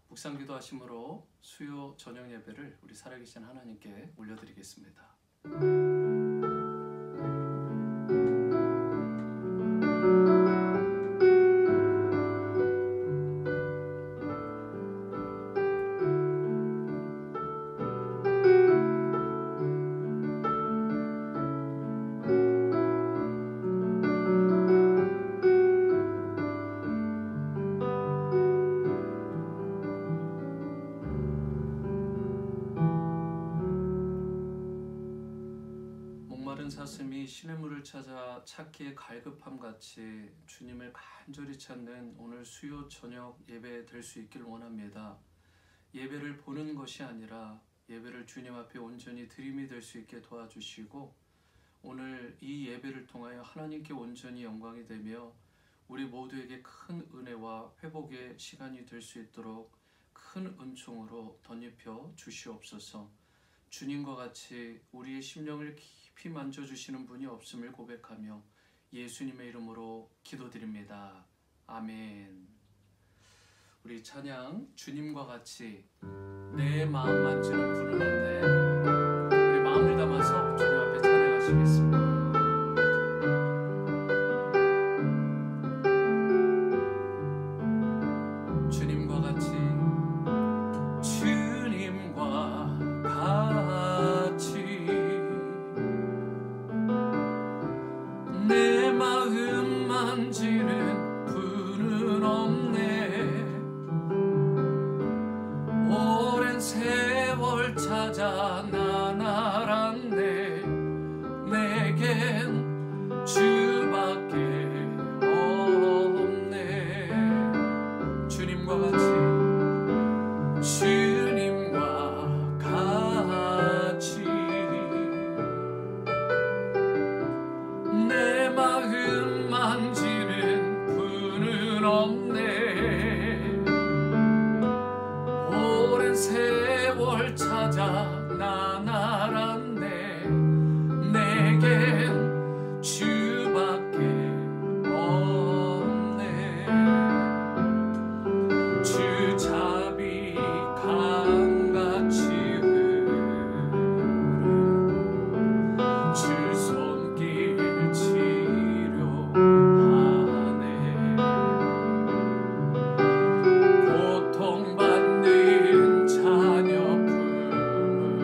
묵상기도 하심으로 수요 저녁 예배를 우리 살아계신 하나님께 올려드리겠습니다. 목마른 사슴이 시냇물을 찾아 찾기에 갈급함같이 주님을 간절히 찾는 오늘 수요 저녁 예배 될 수 있길 원합니다. 예배를 보는 것이 아니라 예배를 주님 앞에 온전히 드림이 될 수 있게 도와주시고, 오늘 이 예배를 통하여 하나님께 온전히 영광이 되며 우리 모두에게 큰 은혜와 회복의 시간이 될 수 있도록 큰 은총으로 덧입혀 주시옵소서. 주님과 같이 우리의 심령을 깊이 만져주시는 분이 없음을 고백하며 예수님의 이름으로 기도드립니다. 아멘. 우리 찬양 주님과 같이 내 마음 만지는 분은 없네. 우리 마음을 담아서 주님 앞에 찬양하시겠습니다. 주님과 같이 내 마음 만지는 분은 없네. 오랜 세월 찾아 난 알았네. 내겐 주밖에 없네. 주님과 같이 내 마음 만지는 분은 없네. 오랜 세월 찾아 난 알았네. 내겐 주밖에 없네. 주 자비 강같이 흐르고 주 손길 고통받는 자녀 품으시니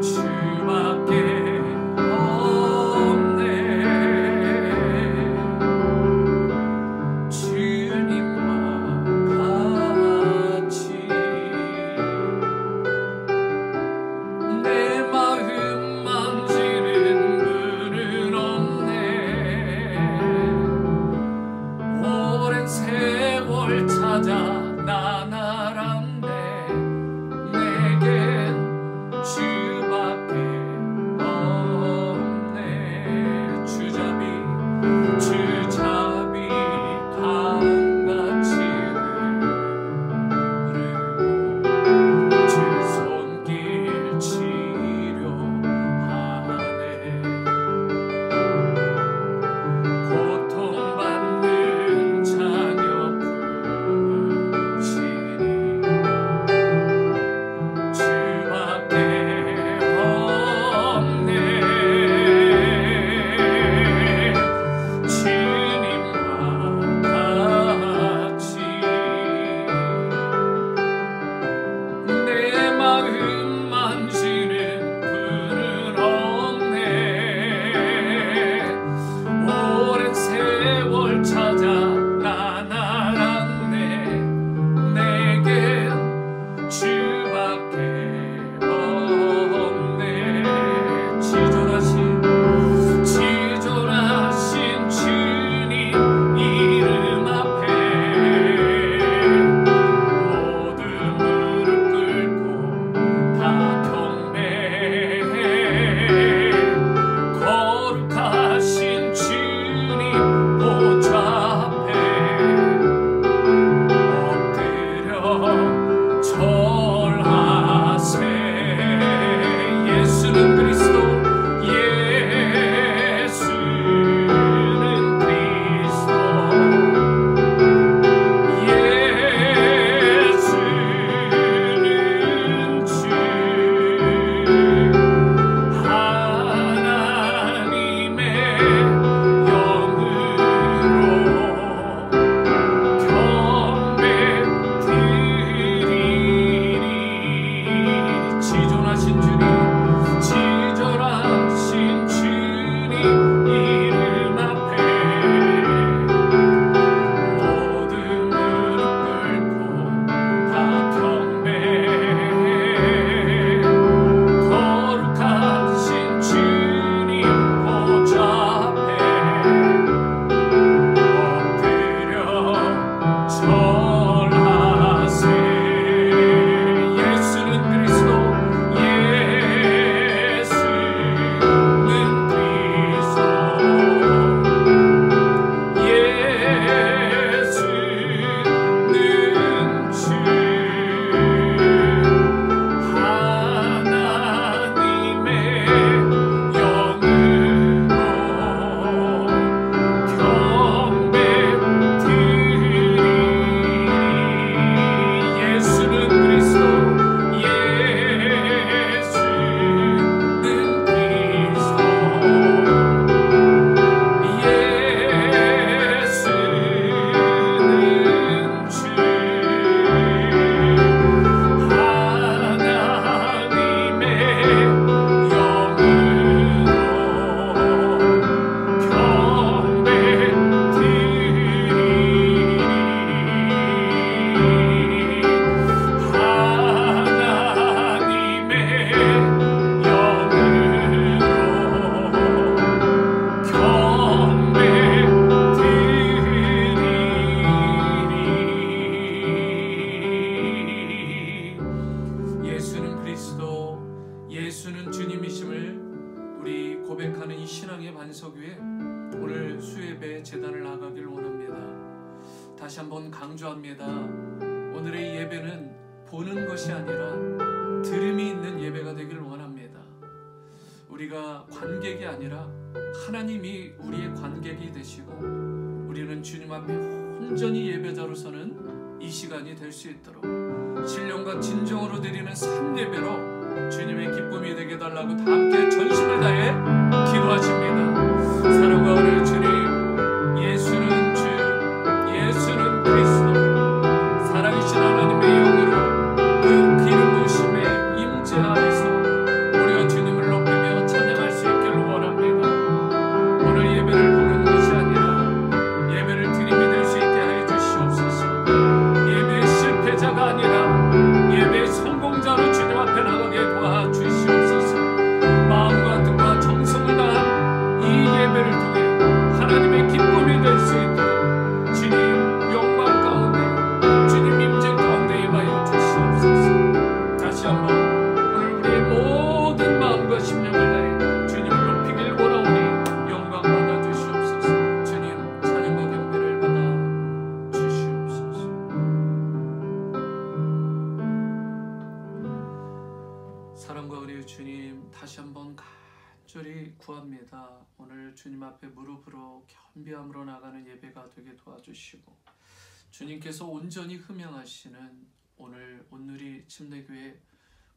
주밖에 없네. 주님과 같이 내 마음 만지는 분은 없네. 오랜 세월 찾아 난 알았네. 내겐 주밖에 없네. 주자비 강같이 흐르고 주 손길 치료하네. 고통받는 자녀 품으시니 다시 한번 강조합니다. 오늘의 예배는 보는 것이 아니라 들음이 있는 예배가 되길 원합니다. 우리가 관객이 아니라 하나님이 우리의 관객이 되시고 우리는 주님 앞에 온전히 예배자로 서는 이 시간이 될 수 있도록 신령과 진정으로 드리는 참예배로 주님의 기쁨이 되게 달라고 다 함께 전심을 다해 기도하십니다. 사랑과 은혜의 주님, 예수는 주, 예수는 그리스도, 살아계신 하나님의 영으로 그 기름 부으심에 임재 안에서 우리가 주님을 높이며 찬양할 수 있기를 원합니다. 오늘 예배를 보는 것이 아니라 예배를 드림이 될 수 있게 하여 주시옵소서. 예배의 실패자가 아니라 예배의 성공자로 주님 앞에 나가게 도와주시옵소서. 마음과 뜻과 정성을 다한 이 예배를 통해 하나님의 기쁨이 될 수 있도록 주님 영광 가운데 주님 임재 가운데 임하여 주시옵소서. 다시 한번 오늘 우리의 모든 마음과 심령을 다해 주님을 높이길 원하오니 영광 받아 주시옵소서. 주님 찬양과 경배를 받아 주시옵소서. 사랑과 은혜의 주님, 다시 한번 간절히 구합니다. 오늘 주님 앞에 무릎으로 겸비함으로 나가는 예배가 되게 도와주시고 주님께서 온전히 흠양하시는 오늘 온누리 침례교회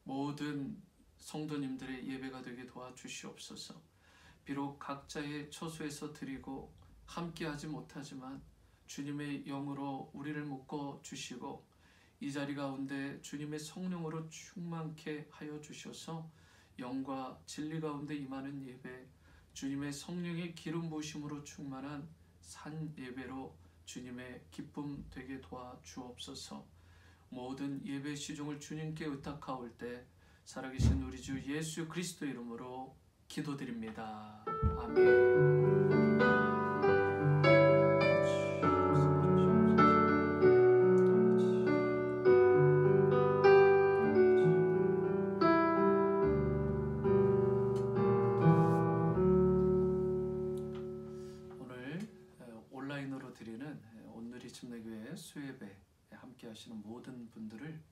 모든 성도님들의 예배가 되게 도와주시옵소서. 비록 각자의 처소에서 드리고 함께하지 못하지만 주님의 영으로 우리를 묶어 주시고 이 자리 가운데 주님의 성령으로 충만케 하여 주셔서 영과 진리 가운데 임하는 예배, 주님의 성령의 기름 부으심으로 충만한 산 예배로 주님의 기쁨 되게 도와주옵소서. 모든 예배 시종을 주님께 의탁하올 때 살아계신 우리 주 예수 그리스도 이름으로 기도드립니다. 아멘. 온라인으로 드리는 온누리 침례교회 수예배 함께 하시는 모든 분들을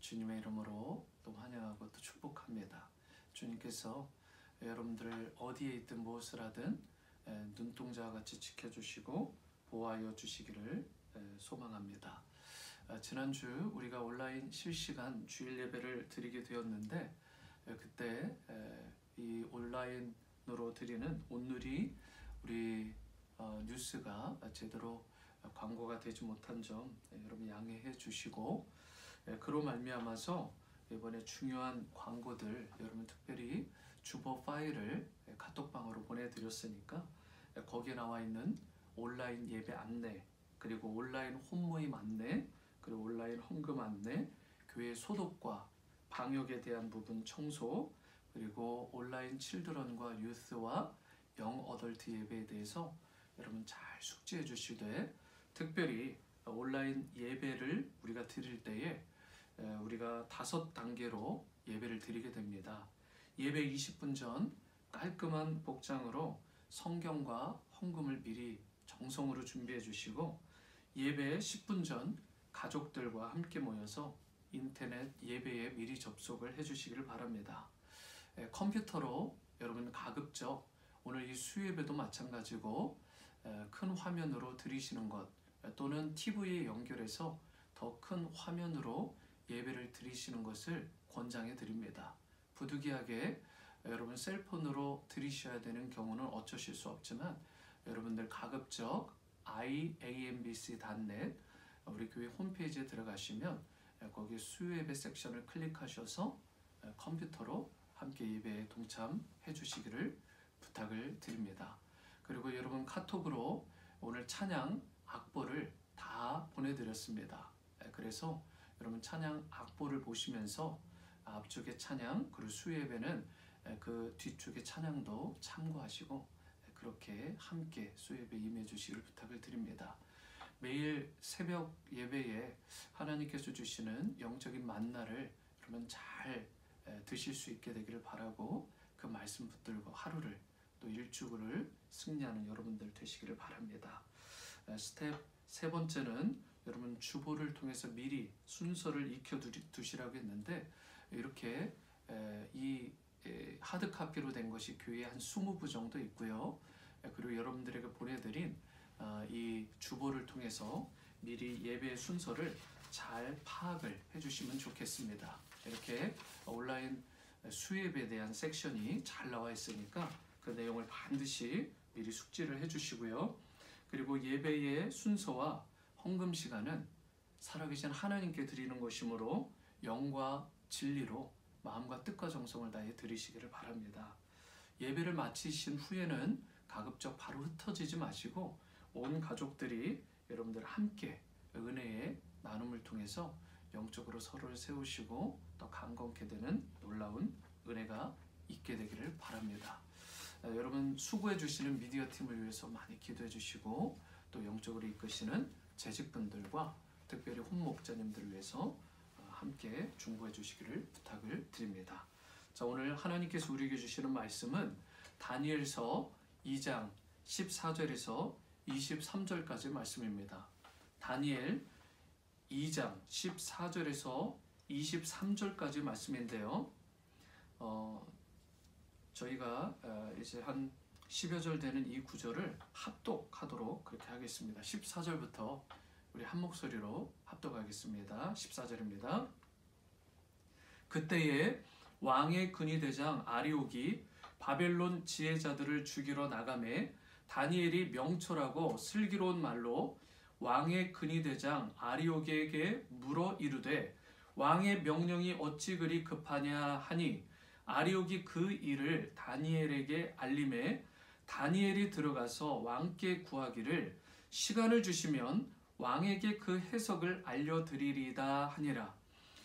주님의 이름으로 또 환영하고 또 축복합니다. 주님께서 여러분들 어디에 있든 무엇을 하든 눈동자와 같이 지켜주시고 보호하여 주시기를 소망합니다. 지난주 우리가 온라인 실시간 주일 예배를 드리게 되었는데 그때 이 온라인으로 드리는 온누리 우리 뉴스가 제대로 광고가 되지 못한 점 여러분 양해해 주시고 그로 말미암아서 이번에 중요한 광고들 여러분 특별히 주보 파일을 카톡방으로 보내드렸으니까 거기에 나와 있는 온라인 예배 안내, 그리고 온라인 혼모임 안내, 그리고 온라인 헌금 안내, 교회 소독과 방역에 대한 부분 청소, 그리고 온라인 칠드런과 유스와 영 어덜트 예배에 대해서 여러분 잘 숙지해 주시되, 특별히 온라인 예배를 우리가 드릴 때에 우리가 5단계로 예배를 드리게 됩니다. 예배 20분 전 깔끔한 복장으로 성경과 헌금을 미리 정성으로 준비해 주시고, 예배 10분 전 가족들과 함께 모여서 인터넷 예배에 미리 접속을 해 주시기를 바랍니다. 컴퓨터로 여러분 가급적 오늘 이 수예배도 마찬가지고 큰 화면으로 들으시는 것, 또는 TV에 연결해서 더 큰 화면으로 예배를 드리시는 것을 권장해 드립니다. 부득이하게 여러분 셀폰으로 들으셔야 되는 경우는 어쩌실 수 없지만 여러분들 가급적 iambc.net 우리 교회 홈페이지에 들어가시면 거기 수요예배 섹션을 클릭하셔서 컴퓨터로 함께 예배에 동참해 주시기를 부탁을 드립니다. 그리고 여러분 카톡으로 오늘 찬양 악보를 다 보내드렸습니다. 그래서 여러분 찬양 악보를 보시면서 앞쪽의 찬양, 그리고 수예배는 그 뒤쪽의 찬양도 참고하시고 그렇게 함께 수예배 임해 주시기를 부탁을 드립니다. 매일 새벽 예배에 하나님께서 주시는 영적인 만나를 여러분 잘 드실 수 있게 되기를 바라고, 그 말씀 붙들고 하루를 또 일주일을 승리하는 여러분들 되시기를 바랍니다. 스텝 세 번째는 여러분 주보를 통해서 미리 순서를 익혀 두시라고 했는데 이렇게 이 하드카피로 된 것이 교회에 한 20부 정도 있고요. 그리고 여러분들에게 보내드린 이 주보를 통해서 미리 예배 순서를 잘 파악을 해주시면 좋겠습니다. 이렇게 온라인 수예배에 대한 섹션이 잘 나와 있으니까 그 내용을 반드시 미리 숙지를 해주시고요. 그리고 예배의 순서와 헌금 시간은 살아계신 하나님께 드리는 것이므로 영과 진리로 마음과 뜻과 정성을 다해 드리시기를 바랍니다. 예배를 마치신 후에는 가급적 바로 흩어지지 마시고 온 가족들이 여러분들 함께 은혜의 나눔을 통해서 영적으로 서로를 세우시고 더 강건케 되는 놀라운 은혜가 있게 되기를 바랍니다. 여러분 수고해 주시는 미디어 팀을 위해서 많이 기도해 주시고 또 영적으로 이끄시는 재직분들과 특별히 혼목자님들을 위해서 함께 중보해 주시기를 부탁을 드립니다. 자, 오늘 하나님께서 우리에게 주시는 말씀은 다니엘서 2장 14절에서 23절까지 말씀입니다. 다니엘 2장 14절에서 23절까지 말씀인데요. 저희가 이제 한 10여 절 되는 이 구절을 합독하도록 그렇게 하겠습니다. 14절부터 우리 한 목소리로 합독하겠습니다. 14절입니다. 그때에 왕의 근위대장 아리옥이 바벨론 지혜자들을 죽이러 나가매 다니엘이 명철하고 슬기로운 말로 왕의 근위대장 아리옥에게 물어 이르되 왕의 명령이 어찌 그리 급하냐 하니 아리옥이 그 일을 다니엘에게 알림해 다니엘이 들어가서 왕께 구하기를 시간을 주시면 왕에게 그 해석을 알려드리리다 하니라.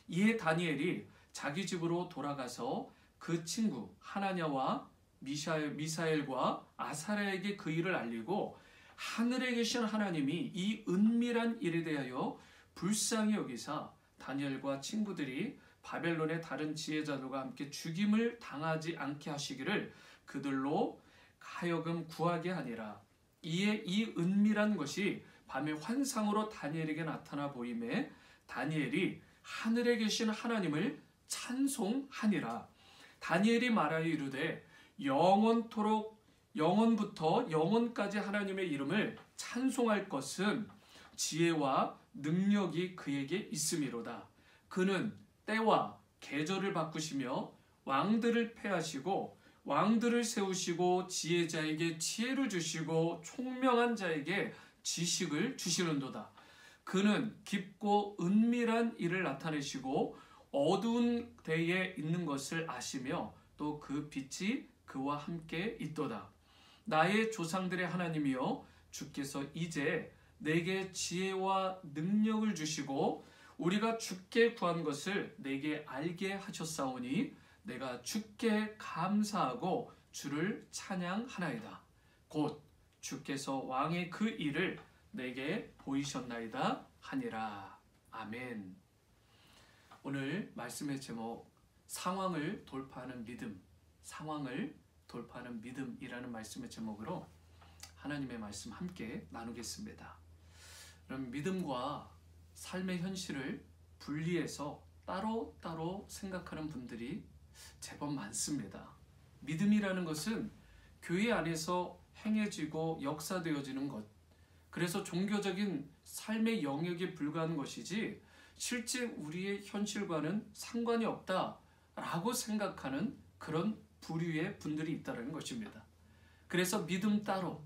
이에 다니엘이 자기 집으로 돌아가서 그 친구 하나냐와 미사엘과 아사랴에게 그 일을 알리고 하늘에 계신 하나님이 이 은밀한 일에 대하여 불쌍히 여기사 다니엘과 친구들이 바벨론의 다른 지혜자들과 함께 죽임을 당하지 않게 하시기를 그들로 하여금 구하게 하니라. 이에 이 은밀한 것이 밤에 환상으로 다니엘에게 나타나 보임에 다니엘이 하늘에 계신 하나님을 찬송하니라. 다니엘이 말하여 이르되 영원토록 영원부터 영원까지 하나님의 이름을 찬송할 것은 지혜와 능력이 그에게 있음이로다. 그는 때와 계절을 바꾸시며 왕들을 패하시고 왕들을 세우시고 지혜자에게 지혜를 주시고 총명한 자에게 지식을 주시는도다. 그는 깊고 은밀한 일을 나타내시고 어두운 데에 있는 것을 아시며 또 그 빛이 그와 함께 있도다. 나의 조상들의 하나님이여 주께서 이제 내게 지혜와 능력을 주시고 우리가 주께 구한 것을 내게 알게 하셨사오니 내가 주께 감사하고 주를 찬양하나이다. 곧 주께서 왕의 그 일을 내게 보이셨나이다 하니라. 아멘. 오늘 말씀의 제목 상황을 돌파하는 믿음, 상황을 돌파하는 믿음이라는 말씀의 제목으로 하나님의 말씀 함께 나누겠습니다. 그럼 믿음과 삶의 현실을 분리해서 따로따로 생각하는 분들이 제법 많습니다. 믿음이라는 것은 교회 안에서 행해지고 역사되어지는 것, 그래서 종교적인 삶의 영역에 불과한 것이지 실제 우리의 현실과는 상관이 없다라고 생각하는 그런 부류의 분들이 있다는 것입니다. 그래서 믿음 따로,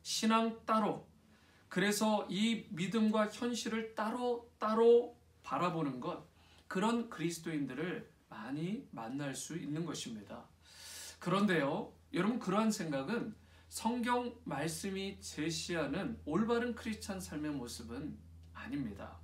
신앙 따로, 그래서 이 믿음과 현실을 따로 바라보는 것, 그런 그리스도인들을 많이 만날 수 있는 것입니다. 그런데요, 여러분 그러한 생각은 성경 말씀이 제시하는 올바른 크리스찬 삶의 모습은 아닙니다.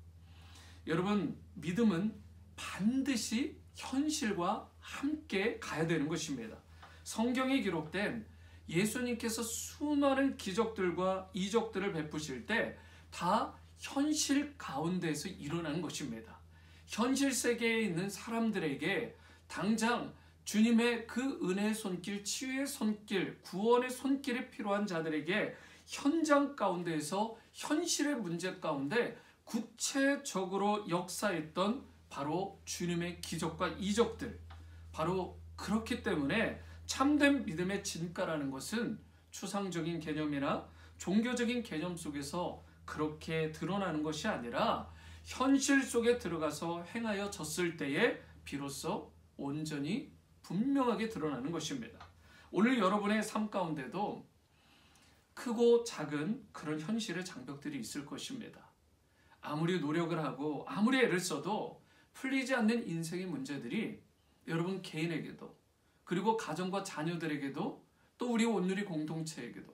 여러분 믿음은 반드시 현실과 함께 가야 되는 것입니다. 성경에 기록된 예수님께서 수많은 기적들과 이적들을 베푸실 때 다 현실 가운데서 일어나는 것입니다. 현실 세계에 있는 사람들에게 당장 주님의 그 은혜의 손길, 치유의 손길, 구원의 손길이 필요한 자들에게 현장 가운데에서 현실의 문제 가운데 구체적으로 역사했던 바로 주님의 기적과 이적들, 바로 그렇기 때문에 참된 믿음의 진가라는 것은 추상적인 개념이나 종교적인 개념 속에서 그렇게 드러나는 것이 아니라 현실 속에 들어가서 행하여 졌을 때에 비로소 온전히 분명하게 드러나는 것입니다. 오늘 여러분의 삶 가운데도 크고 작은 그런 현실의 장벽들이 있을 것입니다. 아무리 노력을 하고 아무리 애를 써도 풀리지 않는 인생의 문제들이 여러분 개인에게도, 그리고 가정과 자녀들에게도, 또 우리 온누리 공동체에게도,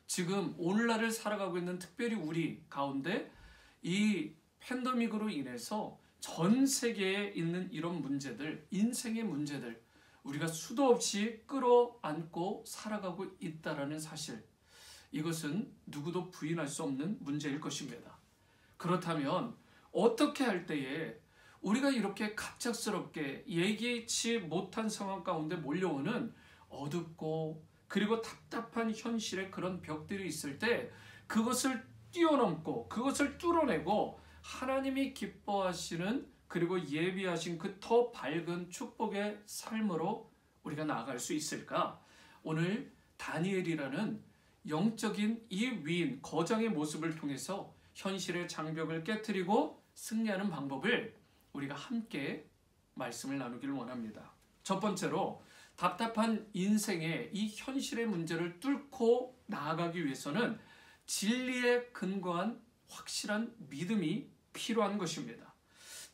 지금 오늘날을 살아가고 있는 특별히 우리 가운데 이 팬데믹으로 인해서 전 세계에 있는 이런 문제들, 인생의 문제들, 우리가 수도 없이 끌어안고 살아가고 있다는 사실, 이것은 누구도 부인할 수 없는 문제일 것입니다. 그렇다면 어떻게 할 때에 우리가 이렇게 갑작스럽게 예기치 못한 상황 가운데 몰려오는 어둡고 그리고 답답한 현실의 그런 벽들이 있을 때 그것을 뛰어넘고 그것을 뚫어내고 하나님이 기뻐하시는 그리고 예비하신 그 더 밝은 축복의 삶으로 우리가 나아갈 수 있을까? 오늘 다니엘이라는 영적인 이 위인 거장의 모습을 통해서 현실의 장벽을 깨트리고 승리하는 방법을 우리가 함께 말씀을 나누기를 원합니다. 첫 번째로 답답한 인생의 이 현실의 문제를 뚫고 나아가기 위해서는 진리에 근거한 확실한 믿음이 필요한 것입니다.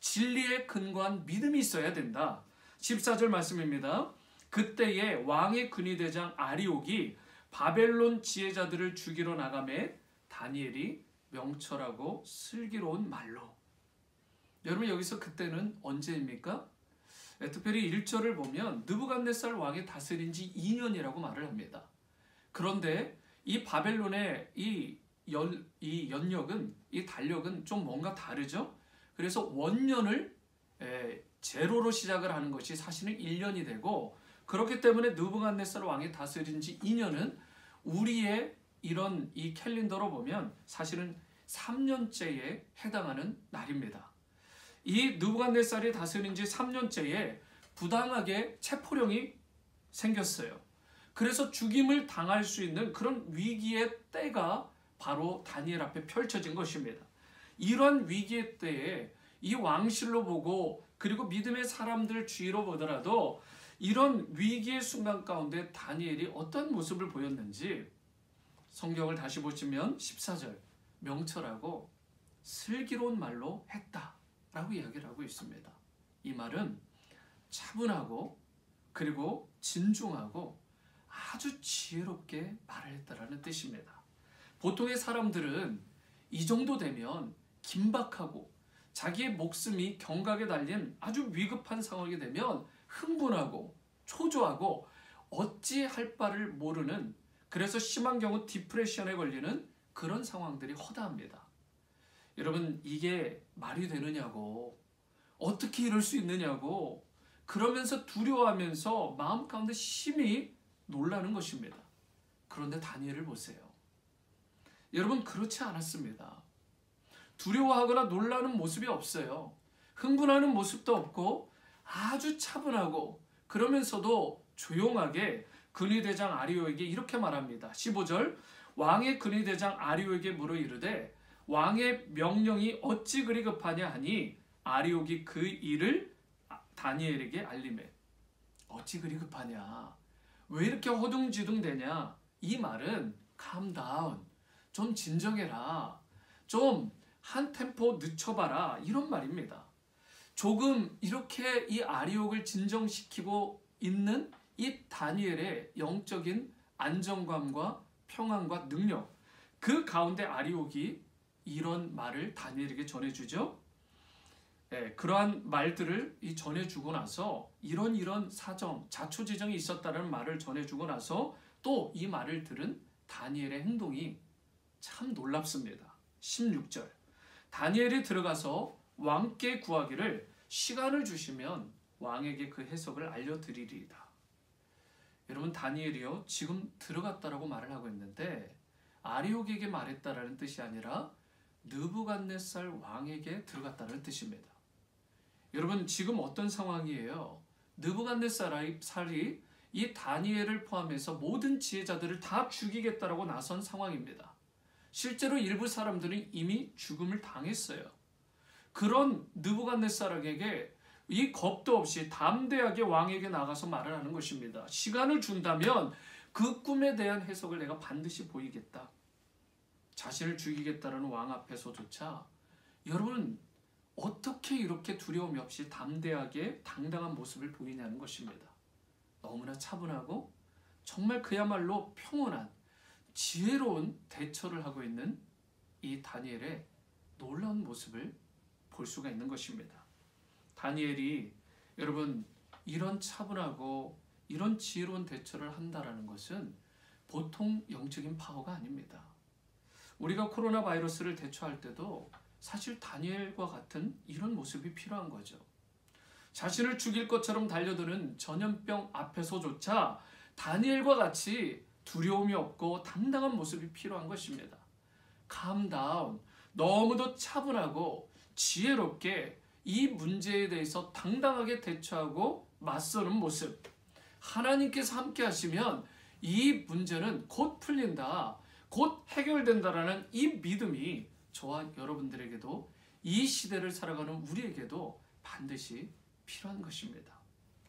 진리에 근거한 믿음이 있어야 된다. 14절 말씀입니다. 그때에 왕의 근위대장 아리옥이 바벨론 지혜자들을 죽이러 나가매 다니엘이 명철하고 슬기로운 말로. 여러분 여기서 그때는 언제입니까? 특별히 1절을 보면 느부갓네살 왕이 다스린 지 2년이라고 말을 합니다. 그런데 이 바벨론의 이 연력은, 이 달력은 좀 뭔가 다르죠? 그래서 원년을 제로로 시작을 하는 것이 사실은 1년이 되고, 그렇기 때문에 느부갓네살 왕이 다스린 지 2년은 우리의 이런 이 캘린더로 보면 사실은 3년째에 해당하는 날입니다. 이 느부갓네살이 다스린 지 3년째에 부당하게 체포령이 생겼어요. 그래서 죽임을 당할 수 있는 그런 위기의 때가 바로 다니엘 앞에 펼쳐진 것입니다. 이런 위기의 때에 이 왕실로 보고 그리고 믿음의 사람들 주위로 보더라도 이런 위기의 순간 가운데 다니엘이 어떤 모습을 보였는지 성경을 다시 보시면 14절 명철하고 슬기로운 말로 했다라고 이야기를 하고 있습니다. 이 말은 차분하고 그리고 진중하고 아주 지혜롭게 말을 했다라는 뜻입니다. 보통의 사람들은 이 정도 되면 긴박하고 자기의 목숨이 경각에 달린 아주 위급한 상황이 되면 흥분하고 초조하고 어찌할 바를 모르는, 그래서 심한 경우 디프레션에 걸리는 그런 상황들이 허다합니다. 여러분 이게 말이 되느냐고, 어떻게 이럴 수 있느냐고 그러면서 두려워하면서 마음 가운데 심히 놀라는 것입니다. 그런데 다니엘을 보세요. 여러분 그렇지 않았습니다. 두려워하거나 놀라는 모습이 없어요. 흥분하는 모습도 없고 아주 차분하고 그러면서도 조용하게 근위대장 아리오에게 이렇게 말합니다. 15절 왕의 근위대장 아리오에게 물어 이르되 왕의 명령이 어찌 그리 급하냐 하니 아리옥이 그 일을 다니엘에게 알리매. 어찌 그리 급하냐, 왜 이렇게 허둥지둥대냐. 이 말은 calm down, 좀 진정해라, 좀 한 템포 늦춰봐라, 이런 말입니다. 조금 이렇게 이 아리옥을 진정시키고 있는 이 다니엘의 영적인 안정감과 평안과 능력, 그 가운데 아리옥이 이런 말을 다니엘에게 전해주죠. 그러한 말들을 전해주고 나서 이런 사정, 자초지정이 있었다는 말을 전해주고 나서 또 이 말을 들은 다니엘의 행동이 참 놀랍습니다. 16절 다니엘이 들어가서 왕께 구하기를 시간을 주시면 왕에게 그 해석을 알려드리리이다. 여러분 다니엘이요 지금 들어갔다라고 말을 하고 있는데 아리옥에게 말했다라는 뜻이 아니라 느부갓네살 왕에게 들어갔다는 뜻입니다. 여러분 지금 어떤 상황이에요? 느부갓네살이 이 다니엘을 포함해서 모든 지혜자들을 다 죽이겠다라고 나선 상황입니다. 실제로 일부 사람들은 이미 죽음을 당했어요. 그런 느부갓네살에게 이 겁도 없이 담대하게 왕에게 나가서 말을 하는 것입니다. 시간을 준다면 그 꿈에 대한 해석을 내가 반드시 보이겠다. 자신을 죽이겠다는 왕 앞에서조차 여러분 어떻게 이렇게 두려움이 없이 담대하게 당당한 모습을 보이냐는 것입니다. 너무나 차분하고 정말 그야말로 평온한 지혜로운 대처를 하고 있는 이 다니엘의 놀라운 모습을 볼 수가 있는 것입니다. 다니엘이 여러분 이런 차분하고 이런 지혜로운 대처를 한다는 것은 보통 영적인 파워가 아닙니다. 우리가 코로나 바이러스를 대처할 때도 사실 다니엘과 같은 이런 모습이 필요한 거죠. 자신을 죽일 것처럼 달려드는 전염병 앞에서조차 다니엘과 같이 두려움이 없고 당당한 모습이 필요한 것입니다. calm 너무도 차분하고 지혜롭게 이 문제에 대해서 당당하게 대처하고 맞서는 모습. 하나님께서 함께 하시면 이 문제는 곧 풀린다, 곧 해결된다라는 이 믿음이 저와 여러분들에게도 이 시대를 살아가는 우리에게도 반드시 필요한 것입니다.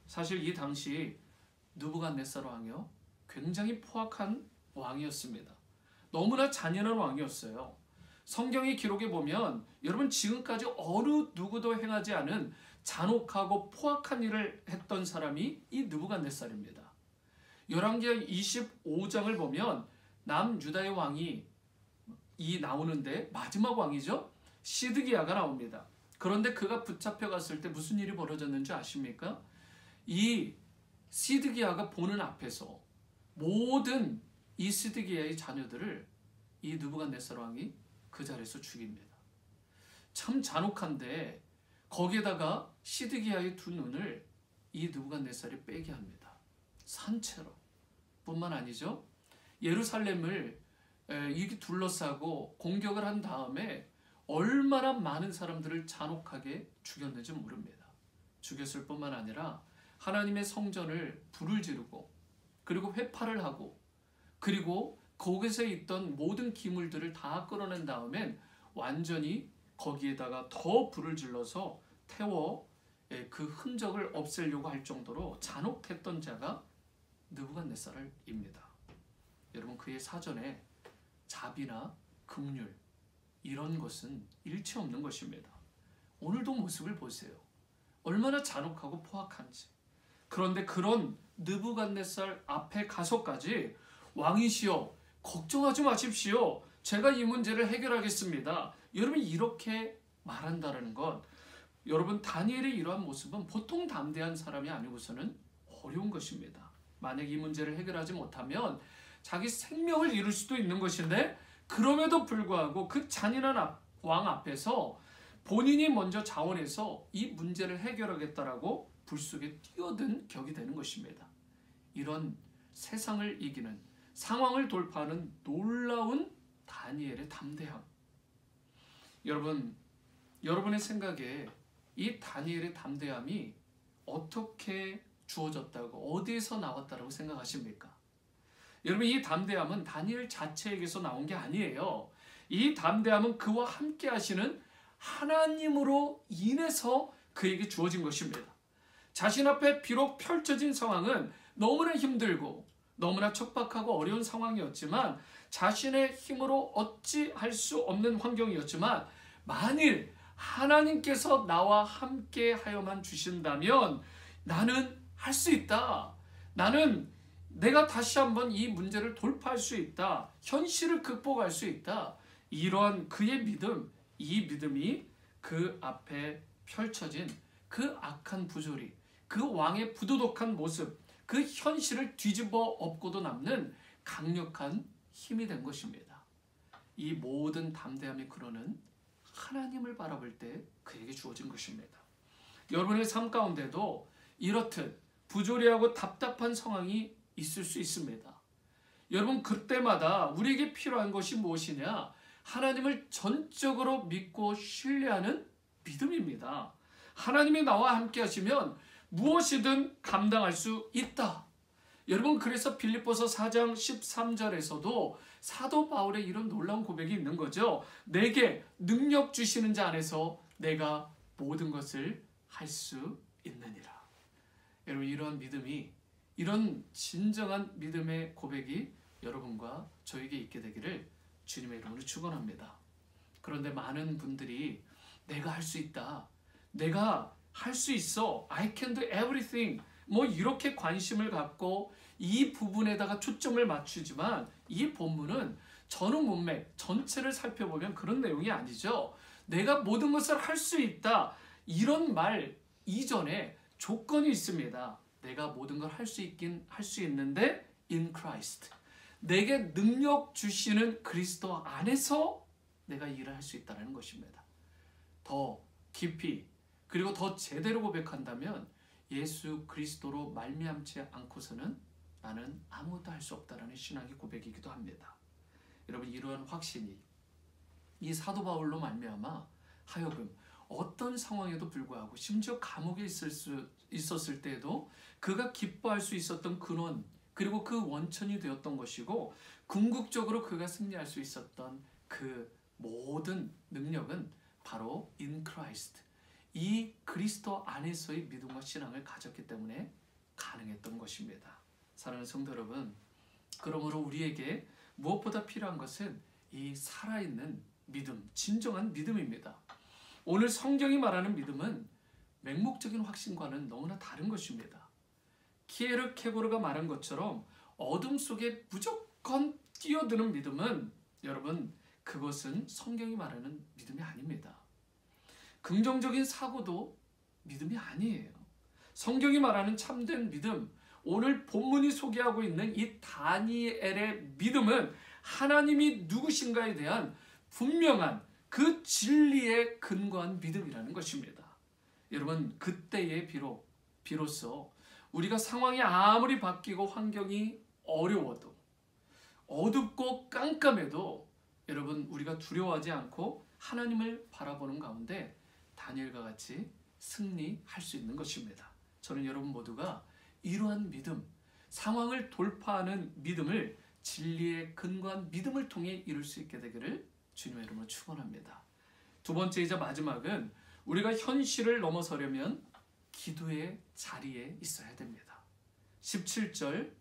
사실 이 당시 느부갓네살 왕이요 굉장히 포악한 왕이었습니다. 너무나 잔인한 왕이었어요. 성경의 기록에 보면 여러분 지금까지 어느 누구도 행하지 않은 잔혹하고 포악한 일을 했던 사람이 이 느부갓네살입니다. 열왕기하 25장을 보면 남유다의 왕이 나오는데 마지막 왕이죠. 시드기야가 나옵니다. 그런데 그가 붙잡혀 갔을 때 무슨 일이 벌어졌는지 아십니까? 이 시드기야가 보는 앞에서 모든 이 시드기야의 자녀들을 이 느부갓네살 왕이 그 자리에서 죽입니다. 참 잔혹한데 거기에다가 시드기야의 두 눈을 이 느부갓네살이 빼게 합니다. 산채로. 뿐만 아니죠. 예루살렘을 이렇게 둘러싸고 공격을 한 다음에 얼마나 많은 사람들을 잔혹하게 죽였는지 모릅니다. 죽였을 뿐만 아니라 하나님의 성전을 불을 지르고 그리고 회파를 하고 그리고 거기서 있던 모든 기물들을 다 끌어낸 다음엔 완전히 거기에다가 더 불을 질러서 태워 그 흔적을 없애려고 할 정도로 잔혹했던 자가 느부갓네살입니다. 여러분 그의 사전에 자비나 긍휼 이런 것은 일치 없는 것입니다. 오늘도 모습을 보세요. 얼마나 잔혹하고 포악한지. 그런데 그런 느부갓네살 앞에 가서까지 왕이시여 걱정하지 마십시오. 제가 이 문제를 해결하겠습니다. 여러분 이렇게 말한다는 것 여러분 다니엘의 이러한 모습은 보통 담대한 사람이 아니고서는 어려운 것입니다. 만약 이 문제를 해결하지 못하면 자기 생명을 잃을 수도 있는 것인데 그럼에도 불구하고 그 잔인한 왕 앞에서 본인이 먼저 자원해서 이 문제를 해결하겠다라고 불 속에 뛰어든 격이 되는 것입니다. 이런 세상을 이기는 상황을 돌파하는 놀라운 다니엘의 담대함. 여러분의 생각에 이 다니엘의 담대함이 어떻게 주어졌다고 어디에서 나왔다고 생각하십니까? 여러분 이 담대함은 다니엘 자체에게서 나온 게 아니에요. 이 담대함은 그와 함께 하시는 하나님으로 인해서 그에게 주어진 것입니다. 자신 앞에 비록 펼쳐진 상황은 너무나 힘들고 너무나 척박하고 어려운 상황이었지만 자신의 힘으로 어찌할 수 없는 환경이었지만 만일 하나님께서 나와 함께 하여만 주신다면 나는 할 수 있다. 나는 내가 다시 한번 이 문제를 돌파할 수 있다. 현실을 극복할 수 있다. 이러한 그의 믿음, 이 믿음이 그 앞에 펼쳐진 그 악한 부조리, 그 왕의 부도덕한 모습, 그 현실을 뒤집어 엎고도 남는 강력한 힘이 된 것입니다. 이 모든 담대함의 근원은 하나님을 바라볼 때 그에게 주어진 것입니다. 여러분의 삶 가운데도 이렇듯 부조리하고 답답한 상황이 있을 수 있습니다. 여러분 그때마다 우리에게 필요한 것이 무엇이냐? 하나님을 전적으로 믿고 신뢰하는 믿음입니다. 하나님이 나와 함께 하시면 무엇이든 감당할 수 있다. 여러분, 그래서 빌립보서 4장 13절에서도 사도 바울의 이런 놀라운 고백이 있는 거죠. 내게 능력 주시는 자 안에서 내가 모든 것을 할 수 있느니라. 여러분, 이런 믿음이, 이런 진정한 믿음의 고백이 여러분과 저에게 있게 되기를 주님의 이름으로 축원합니다. 그런데 많은 분들이 내가 할 수 있다, 내가 할 수 있어, I can do everything, 뭐 이렇게 관심을 갖고 이 부분에다가 초점을 맞추지만, 이 본문은 전후 문맥 전체를 살펴보면 그런 내용이 아니죠. 내가 모든 것을 할 수 있다, 이런 말 이전에 조건이 있습니다. 내가 모든 걸 할 수 있긴 할 수 있는데 in Christ, 내게 능력 주시는 그리스도 안에서 내가 일을 할 수 있다는 것입니다. 더 깊이 그리고 더 제대로 고백한다면 예수 그리스도로 말미암지 않고서는 나는 아무것도 할 수 없다라는 신앙의 고백이기도 합니다. 여러분, 이러한 확신이 이 사도 바울로 말미암아 하여금 어떤 상황에도 불구하고, 심지어 감옥에 있었을 때에도 그가 기뻐할 수 있었던 근원, 그리고 그 원천이 되었던 것이고, 궁극적으로 그가 승리할 수 있었던 그 모든 능력은 바로 in Christ, 이 그리스도 안에서의 믿음과 신앙을 가졌기 때문에 가능했던 것입니다. 사랑하는 성도 여러분, 그러므로 우리에게 무엇보다 필요한 것은 이 살아있는 믿음, 진정한 믿음입니다. 오늘 성경이 말하는 믿음은 맹목적인 확신과는 너무나 다른 것입니다. 키에르케고르가 말한 것처럼 어둠 속에 무조건 뛰어드는 믿음은, 여러분, 그것은 성경이 말하는 믿음이 아닙니다. 긍정적인 사고도 믿음이 아니에요. 성경이 말하는 참된 믿음, 오늘 본문이 소개하고 있는 이 다니엘의 믿음은 하나님이 누구신가에 대한 분명한 그 진리에 근거한 믿음이라는 것입니다. 여러분, 그때에 비로소 우리가 상황이 아무리 바뀌고 환경이 어려워도, 어둡고 깜깜해도 여러분, 우리가 두려워하지 않고 하나님을 바라보는 가운데 다니엘과 같이 승리할 수 있는 것입니다. 저는 여러분 모두가 이러한 믿음, 상황을 돌파하는 믿음을, 진리에 근거한 믿음을 통해 이룰 수 있게 되기를 주님의 이름으로 축원합니다. 두 번째이자 마지막은 우리가 현실을 넘어서려면 기도의 자리에 있어야 됩니다. 17절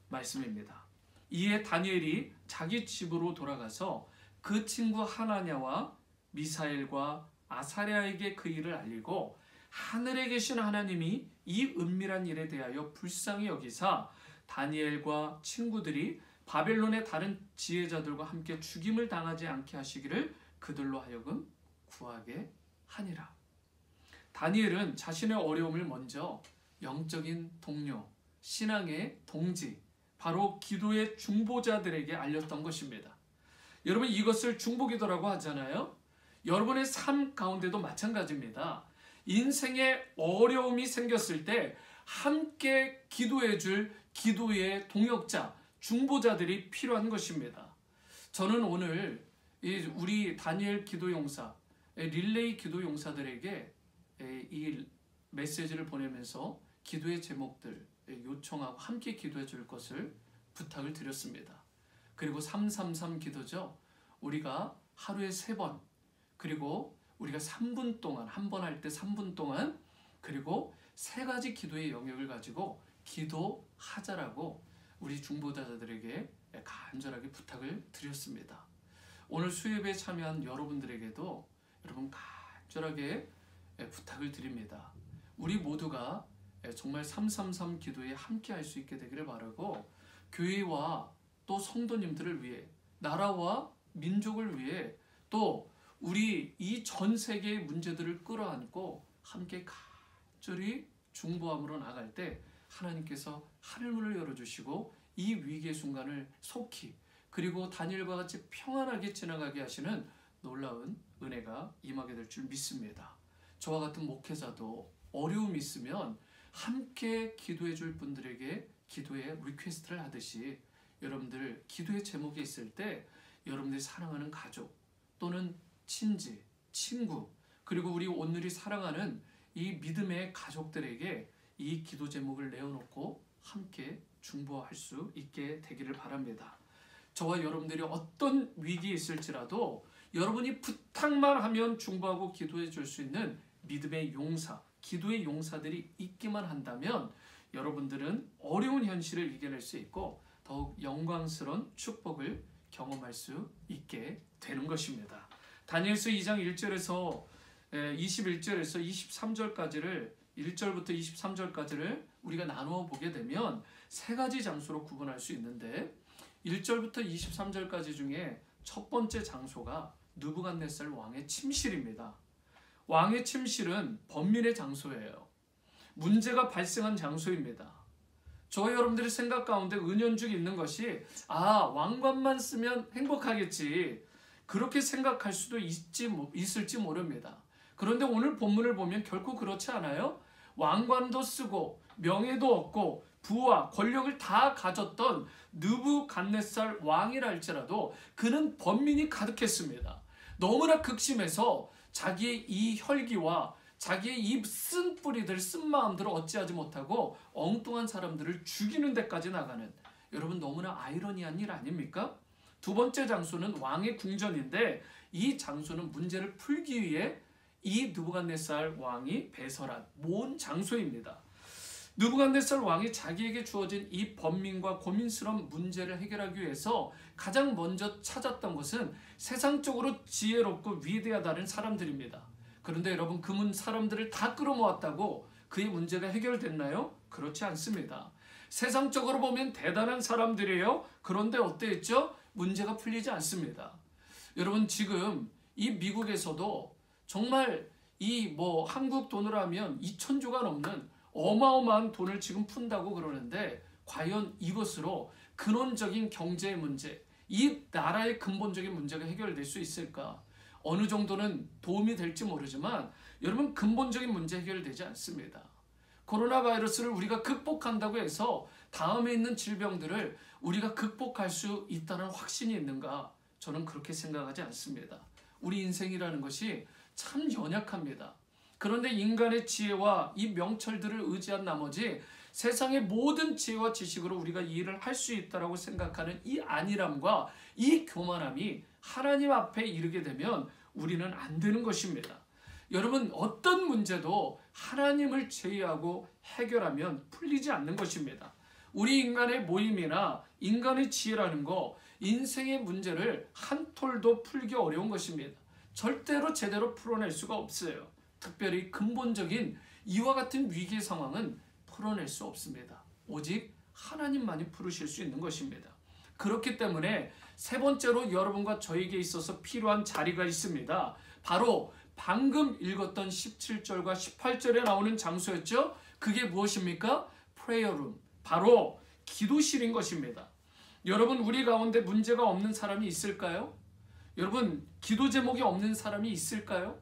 말씀입니다. 이에 다니엘이 자기 집으로 돌아가서 그 친구 하나냐와 미사엘과 아사랴에게 그 일을 알리고, 하늘에 계신 하나님이 이 은밀한 일에 대하여 불쌍히 여기사 다니엘과 친구들이 바벨론의 다른 지혜자들과 함께 죽임을 당하지 않게 하시기를 그들로 하여금 구하게 하니라. 다니엘은 자신의 어려움을 먼저 영적인 동료, 신앙의 동지, 바로 기도의 중보자들에게 알렸던 것입니다. 여러분, 이것을 중보기도라고 하잖아요. 여러분의 삶 가운데도 마찬가지입니다. 인생에 어려움이 생겼을 때 함께 기도해 줄 기도의 동역자, 중보자들이 필요한 것입니다. 저는 오늘 우리 다니엘 기도용사, 릴레이 기도용사들에게 이 메시지를 보내면서 기도의 제목들 요청하고 함께 기도해 줄 것을 부탁을 드렸습니다. 그리고 333 기도죠. 우리가 하루에 3번, 그리고 우리가 3분 동안, 한 번 할 때 3분 동안, 그리고 3가지 기도의 영역을 가지고 기도하자라고 우리 중보자들에게 간절하게 부탁을 드렸습니다. 오늘 수요예배에 참여한 여러분들에게도 여러분 간절하게 부탁을 드립니다. 우리 모두가 정말 333 기도에 함께 할 수 있게 되기를 바라고, 교회와 또 성도님들을 위해, 나라와 민족을 위해, 또 우리 이 전 세계의 문제들을 끌어안고 함께 간절히 중보함으로 나갈 때 하나님께서 하늘문을 열어주시고 이 위기의 순간을 속히, 그리고 다니엘과 같이 평안하게 지나가게 하시는 놀라운 은혜가 임하게 될 줄 믿습니다. 저와 같은 목회자도 어려움이 있으면 함께 기도해 줄 분들에게 기도의 리퀘스트를 하듯이, 여러분들 기도의 제목이 있을 때 여러분들이 사랑하는 가족 또는 친지, 친구, 그리고 우리 오늘이 사랑하는 이 믿음의 가족들에게 이 기도 제목을 내어놓고 함께 중보할 수 있게 되기를 바랍니다. 저와 여러분들이 어떤 위기에 있을지라도 여러분이 부탁만 하면 중보하고 기도해 줄 수 있는 믿음의 용사, 기도의 용사들이 있기만 한다면 여러분들은 어려운 현실을 이겨낼 수 있고 더욱 영광스러운 축복을 경험할 수 있게 되는 것입니다. 다니엘서 2장 1절에서 21절에서 23절까지를 1절부터 23절까지를 우리가 나누어 보게 되면 세 가지 장소로 구분할 수 있는데 1절부터 23절까지 중에 첫 번째 장소가 느부갓네살 왕의 침실입니다. 왕의 침실은 번민의 장소예요. 문제가 발생한 장소입니다. 저 여러분들의 생각 가운데 은연중에 있는 것이 왕관만 쓰면 행복하겠지, 그렇게 생각할 수도 있을지 모릅니다. 그런데 오늘 본문을 보면 결코 그렇지 않아요. 왕관도 쓰고 명예도 얻고 부와 권력을 다 가졌던 느부갓네살 왕이라 할지라도 그는 번민이 가득했습니다. 너무나 극심해서 자기의 이 혈기와 자기의 이 쓴 뿌리들, 쓴 마음들을 어찌하지 못하고 엉뚱한 사람들을 죽이는 데까지 나가는, 여러분 너무나 아이러니한 일 아닙니까? 두 번째 장소는 왕의 궁전인데 이 장소는 문제를 풀기 위해 이 느부갓네살 왕이 배설한 모은 장소입니다. 느부갓네살 왕이 자기에게 주어진 이 번민과 고민스러운 문제를 해결하기 위해서 가장 먼저 찾았던 것은 세상적으로 지혜롭고 위대하다는 사람들입니다. 그런데 여러분, 그 사람들을 다 끌어모았다고 그의 문제가 해결됐나요? 그렇지 않습니다. 세상적으로 보면 대단한 사람들이에요. 그런데 어땠죠? 문제가 풀리지 않습니다. 여러분, 지금 이 미국에서도 정말 한국 돈으로 하면 2,000조가 넘는 어마어마한 돈을 지금 푼다고 그러는데 과연 이것으로 근원적인 경제의 문제, 이 나라의 근본적인 문제가 해결될 수 있을까? 어느 정도는 도움이 될지 모르지만 여러분, 근본적인 문제 해결되지 않습니다. 코로나 바이러스를 우리가 극복한다고 해서 다음에 있는 질병들을 우리가 극복할 수 있다는 확신이 있는가? 저는 그렇게 생각하지 않습니다. 우리 인생이라는 것이 참 연약합니다. 그런데 인간의 지혜와 이 명철들을 의지한 나머지 세상의 모든 지혜와 지식으로 우리가 이 일을 할 수 있다고 생각하는 이 안일함과 이 교만함이 하나님 앞에 이르게 되면 우리는 안 되는 것입니다. 여러분, 어떤 문제도 하나님을 제외하고 해결하면 풀리지 않는 것입니다. 우리 인간의 모임이나 인간의 지혜라는 거, 인생의 문제를 한 톨도 풀기 어려운 것입니다. 절대로 제대로 풀어낼 수가 없어요. 특별히 근본적인 이와 같은 위기의 상황은 풀어낼 수 없습니다. 오직 하나님만이 풀으실 수 있는 것입니다. 그렇기 때문에 세 번째로 여러분과 저에게 있어서 필요한 자리가 있습니다. 바로 방금 읽었던 17절과 18절에 나오는 장소였죠. 그게 무엇입니까? prayer room, 바로 기도실인 것입니다. 여러분, 우리 가운데 문제가 없는 사람이 있을까요? 여러분, 기도 제목이 없는 사람이 있을까요?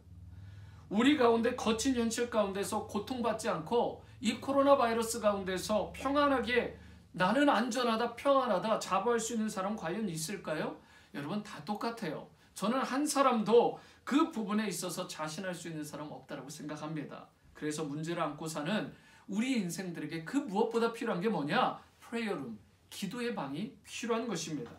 우리 가운데 거친 현실 가운데서 고통받지 않고 이 코로나 바이러스 가운데서 평안하게 나는 안전하다, 평안하다 자부할 수 있는 사람 과연 있을까요? 여러분, 다 똑같아요. 저는 한 사람도 그 부분에 있어서 자신할 수 있는 사람 없다고 생각합니다. 그래서 문제를 안고 사는 우리 인생들에게 그 무엇보다 필요한 게 뭐냐? 프레이어룸, 기도의 방이 필요한 것입니다.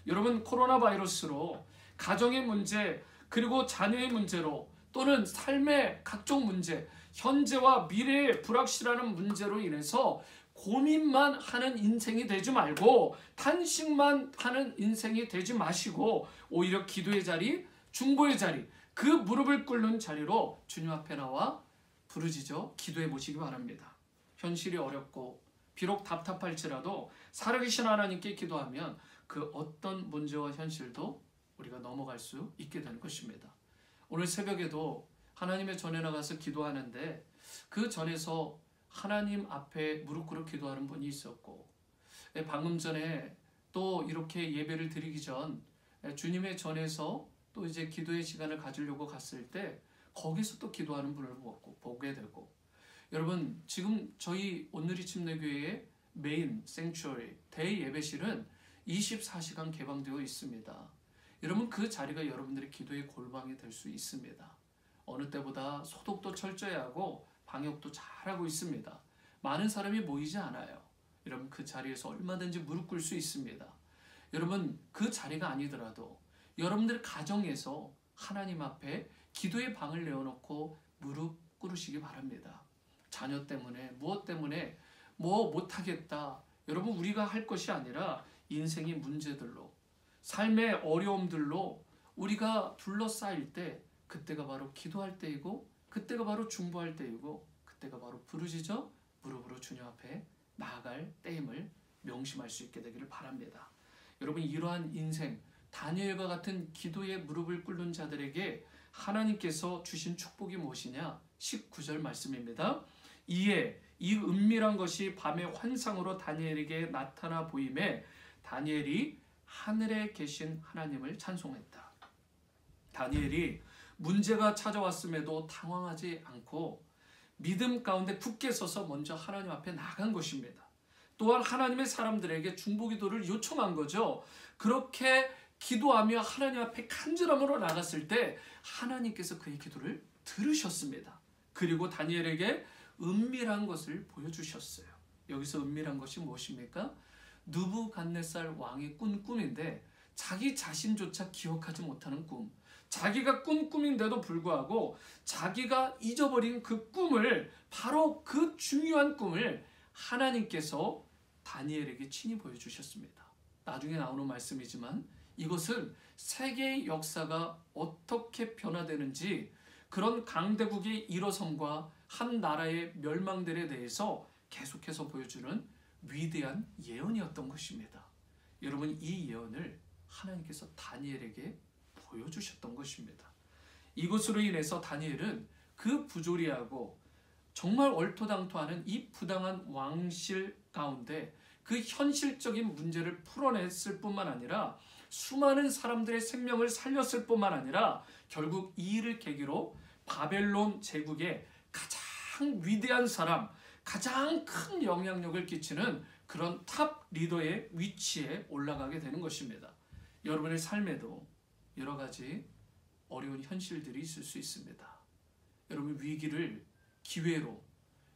여러분, 코로나 바이러스로 가정의 문제, 그리고 자녀의 문제로, 또는 삶의 각종 문제, 현재와 미래의 불확실한 문제로 인해서 고민만 하는 인생이 되지 말고 탄식만 하는 인생이 되지 마시고 오히려 기도의 자리, 중보의 자리, 그 무릎을 꿇는 자리로 주님 앞에 나와 부르짖어 기도해 보시기 바랍니다. 현실이 어렵고 비록 답답할지라도 살아계신 하나님께 기도하면 그 어떤 문제와 현실도 우리가 넘어갈 수 있게 되는 것입니다. 오늘 새벽에도 하나님의 전에 나가서 기도하는데 그 전에서 하나님 앞에 무릎 꿇어 기도하는 분이 있었고, 방금 전에 또 이렇게 예배를 드리기 전 주님의 전에서 또 이제 기도의 시간을 가지려고 갔을 때 거기서 또 기도하는 분을 보게 되고, 여러분, 지금 저희 오늘이 침례교회의 메인 생츄어리 대예배실은 24시간 개방되어 있습니다. 여러분 그 자리가 여러분들의 기도의 골방이 될 수 있습니다. 어느 때보다 소독도 철저히 하고 방역도 잘하고 있습니다. 많은 사람이 모이지 않아요. 여러분 그 자리에서 얼마든지 무릎 꿇을 수 있습니다. 여러분 그 자리가 아니더라도 여러분들 가정에서 하나님 앞에 기도의 방을 내어놓고 무릎 꿇으시기 바랍니다. 자녀 때문에 무엇 때문에 뭐 못하겠다. 여러분 우리가 할 것이 아니라 인생의 문제들로 삶의 어려움들로 우리가 둘러싸일 때 그때가 바로 기도할 때이고 그때가 바로 중보할 때이고 그때가 바로 부르짖어 무릎으로 주님 앞에 나아갈 때임을 명심할 수 있게 되기를 바랍니다. 여러분 이러한 인생 다니엘과 같은 기도에 무릎을 꿇는 자들에게 하나님께서 주신 축복이 무엇이냐? 19절 말씀입니다. 이에 이 은밀한 것이 밤의 환상으로 다니엘에게 나타나 보임에 다니엘이 하늘에 계신 하나님을 찬송했다. 다니엘이 문제가 찾아왔음에도 당황하지 않고 믿음 가운데 굳게 서서 먼저 하나님 앞에 나간 것입니다. 또한 하나님의 사람들에게 중보기도를 요청한 거죠. 그렇게 기도하며 하나님 앞에 간절함으로 나갔을 때 하나님께서 그의 기도를 들으셨습니다. 그리고 다니엘에게 은밀한 것을 보여주셨어요. 여기서 은밀한 것이 무엇입니까? 느부갓네살 왕이 꾼 꿈인데 자기 자신조차 기억하지 못하는 꿈. 자기가 꾼 꿈인데도 불구하고 자기가 잊어버린 그 꿈을 바로 그 중요한 꿈을 하나님께서 다니엘에게 친히 보여주셨습니다. 나중에 나오는 말씀이지만 이것은 세계의 역사가 어떻게 변화되는지 그런 강대국의 일어섬과 한 나라의 멸망들에 대해서 계속해서 보여주는 위대한 예언이었던 것입니다. 여러분 이 예언을 하나님께서 다니엘에게 보여주셨던 것입니다. 이것으로 인해서 다니엘은 그 부조리하고 정말 얼토당토하는 이 부당한 왕실 가운데 그 현실적인 문제를 풀어냈을 뿐만 아니라 수많은 사람들의 생명을 살렸을 뿐만 아니라 결국 이 일을 계기로 바벨론 제국의 가장 위대한 사람, 가장 큰 영향력을 끼치는 그런 탑 리더의 위치에 올라가게 되는 것입니다. 여러분의 삶에도 여러 가지 어려운 현실들이 있을 수 있습니다. 여러분 위기를 기회로,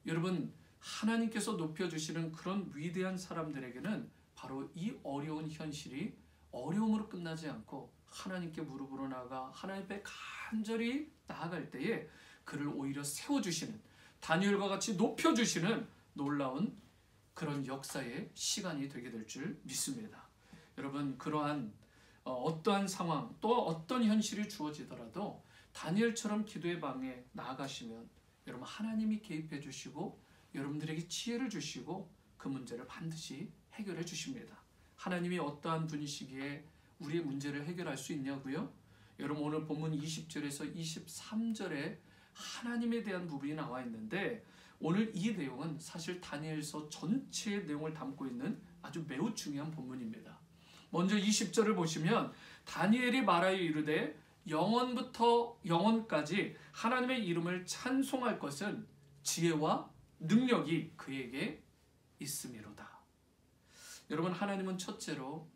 여러분 하나님께서 높여주시는 그런 위대한 사람들에게는 바로 이 어려운 현실이 어려움으로 끝나지 않고 하나님께 무릎으로 나아가 하나님 앞에 간절히 나아갈 때에 그를 오히려 세워주시는, 다니엘과 같이 높여주시는 놀라운 그런 역사의 시간이 되게 될 줄 믿습니다. 여러분 그러한 어떠한 상황 또 어떤 현실이 주어지더라도 다니엘처럼 기도의 방에 나아가시면 여러분 하나님이 개입해 주시고 여러분들에게 지혜를 주시고 그 문제를 반드시 해결해 주십니다. 하나님이 어떠한 분이시기에 우리의 문제를 해결할 수 있냐고요? 여러분 오늘 본문 20절에서 23절에 하나님에 대한 부분이 나와 있는데 오늘 이 내용은 사실 다니엘서 전체의 내용을 담고 있는 아주 매우 중요한 본문입니다. 먼저 20절을 보시면 다니엘이 말하여 이르되 영원부터 영원까지 하나님의 이름을 찬송할 것은 지혜와 능력이 그에게 있음이로다. 여러분 하나님은 첫째로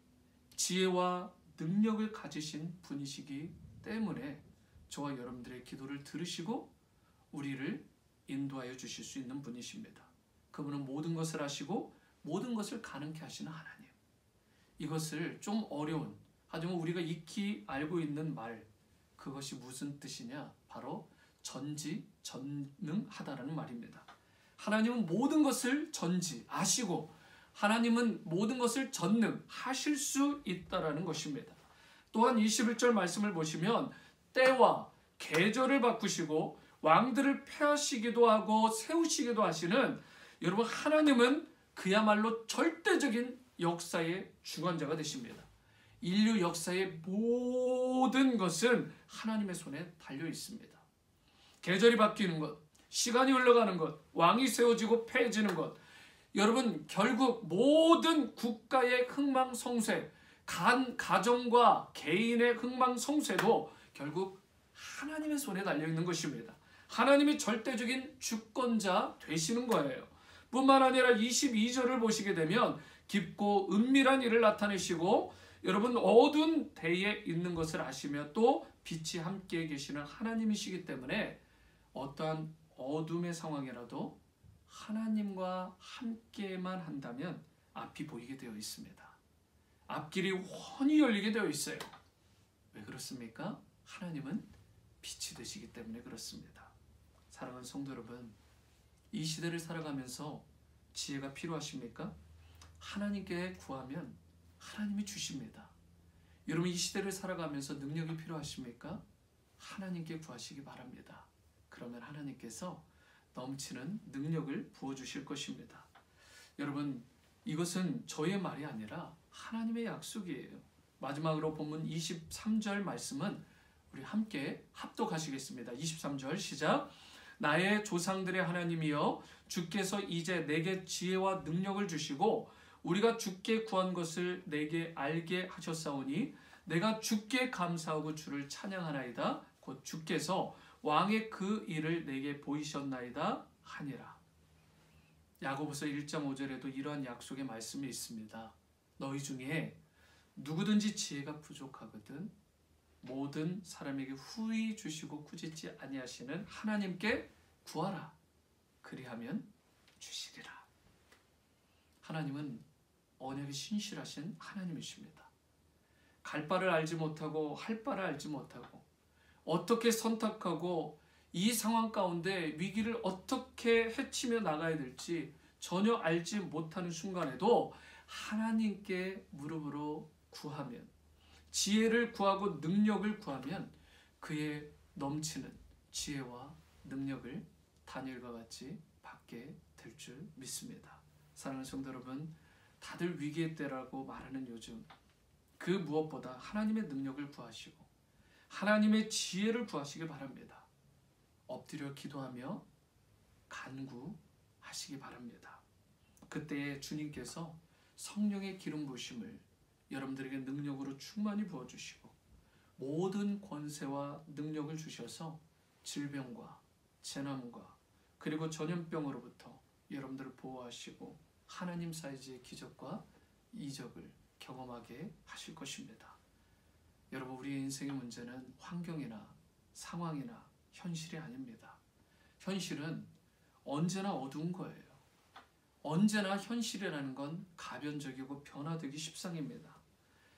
지혜와 능력을 가지신 분이시기 때문에 저와 여러분들의 기도를 들으시고 우리를 인도하여 주실 수 있는 분이십니다. 그분은 모든 것을 아시고 모든 것을 가능케 하시는 하나님. 이것을 좀 어려운 하지만 우리가 익히 알고 있는 말, 그것이 무슨 뜻이냐? 바로 전지전능하다라는 말입니다. 하나님은 모든 것을 전지 아시고 하나님은 모든 것을 전능하실 수 있다라는 것입니다. 또한 21절 말씀을 보시면 때와 계절을 바꾸시고 왕들을 폐하시기도 하고 세우시기도 하시는 여러분 하나님은 그야말로 절대적인 역사의 주관자가 되십니다. 인류 역사의 모든 것은 하나님의 손에 달려 있습니다. 계절이 바뀌는 것, 시간이 흘러가는 것, 왕이 세워지고 폐해지는 것, 여러분 결국 모든 국가의 흥망성쇠, 가정과 개인의 흥망성쇠도 결국 하나님의 손에 달려있는 것입니다. 하나님이 절대적인 주권자 되시는 거예요. 뿐만 아니라 22절을 보시게 되면 깊고 은밀한 일을 나타내시고 여러분 어두운 데에 있는 것을 아시며 또 빛이 함께 계시는 하나님이시기 때문에 어떠한 어둠의 상황이라도 하나님과 함께만 한다면 앞이 보이게 되어 있습니다. 앞길이 훤히 열리게 되어 있어요. 왜 그렇습니까? 하나님은 빛이 되시기 때문에 그렇습니다. 사랑하는 성도 여러분, 이 시대를 살아가면서 지혜가 필요하십니까? 하나님께 구하면 하나님이 주십니다. 여러분 이 시대를 살아가면서 능력이 필요하십니까? 하나님께 구하시기 바랍니다. 그러면 하나님께서 넘치는 능력을 부어주실 것입니다. 여러분 이것은 저의 말이 아니라 하나님의 약속이에요. 마지막으로 본문 23절 말씀은 우리 함께 합독하시겠습니다. 23절 시작. 나의 조상들의 하나님이여 주께서 이제 내게 지혜와 능력을 주시고 우리가 주께 구한 것을 내게 알게 하셨사오니 내가 주께 감사하고 주를 찬양하나이다. 곧 주께서 왕의 그 일을 내게 보이셨나이다 하니라. 야고보서 1장 5절에도 이러한 약속의 말씀이 있습니다. 너희 중에 누구든지 지혜가 부족하거든 모든 사람에게 후히 주시고 꾸짖지 아니하시는 하나님께 구하라. 그리하면 주시리라. 하나님은 언약이 신실하신 하나님이십니다. 갈 바를 알지 못하고 할 바를 알지 못하고 어떻게 선택하고 이 상황 가운데 위기를 어떻게 헤치며 나가야 될지 전혀 알지 못하는 순간에도 하나님께 무릎으로 구하면 지혜를 구하고 능력을 구하면 그의 넘치는 지혜와 능력을 다니엘과 같이 받게 될 줄 믿습니다. 사랑하는 성도 여러분, 다들 위기의 때라고 말하는 요즘 그 무엇보다 하나님의 능력을 구하시고 하나님의 지혜를 구하시기 바랍니다. 엎드려 기도하며 간구하시기 바랍니다. 그때에 주님께서 성령의 기름 부으심을 여러분들에게 능력으로 충만히 부어주시고 모든 권세와 능력을 주셔서 질병과 재난과 그리고 전염병으로부터 여러분들을 보호하시고 하나님 사이즈의 기적과 이적을 경험하게 하실 것입니다. 여러분 우리의 인생의 문제는 환경이나 상황이나 현실이 아닙니다. 현실은 언제나 어두운 거예요. 언제나 현실이라는 건 가변적이고 변화되기 십상입니다.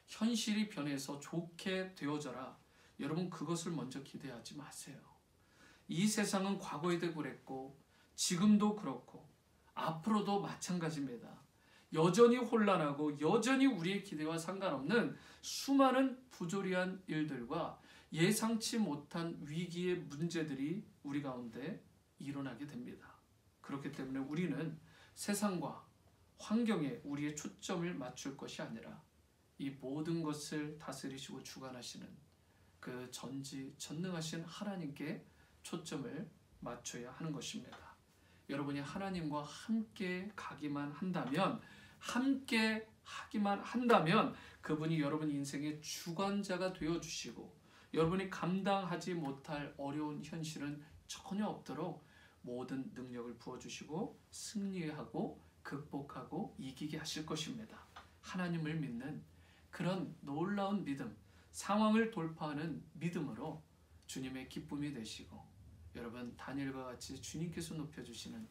현실이 변해서 좋게 되어져라. 여러분 그것을 먼저 기대하지 마세요. 이 세상은 과거에도 그랬고 지금도 그렇고 앞으로도 마찬가지입니다. 여전히 혼란하고 여전히 우리의 기대와 상관없는 수많은 부조리한 일들과 예상치 못한 위기의 문제들이 우리 가운데 일어나게 됩니다. 그렇기 때문에 우리는 세상과 환경에 우리의 초점을 맞출 것이 아니라 이 모든 것을 다스리시고 주관하시는 그 전지전능하신 하나님께 초점을 맞춰야 하는 것입니다. 여러분이 하나님과 함께 가기만 한다면 함께 하기만 한다면 그분이 여러분 인생의 주관자가 되어주시고 여러분이 감당하지 못할 어려운 현실은 전혀 없도록 모든 능력을 부어주시고 승리하고 극복하고 이기게 하실 것입니다. 하나님을 믿는 그런 놀라운 믿음, 상황을 돌파하는 믿음으로 주님의 기쁨이 되시고 여러분 다니엘과 같이 주님께서 높여주시는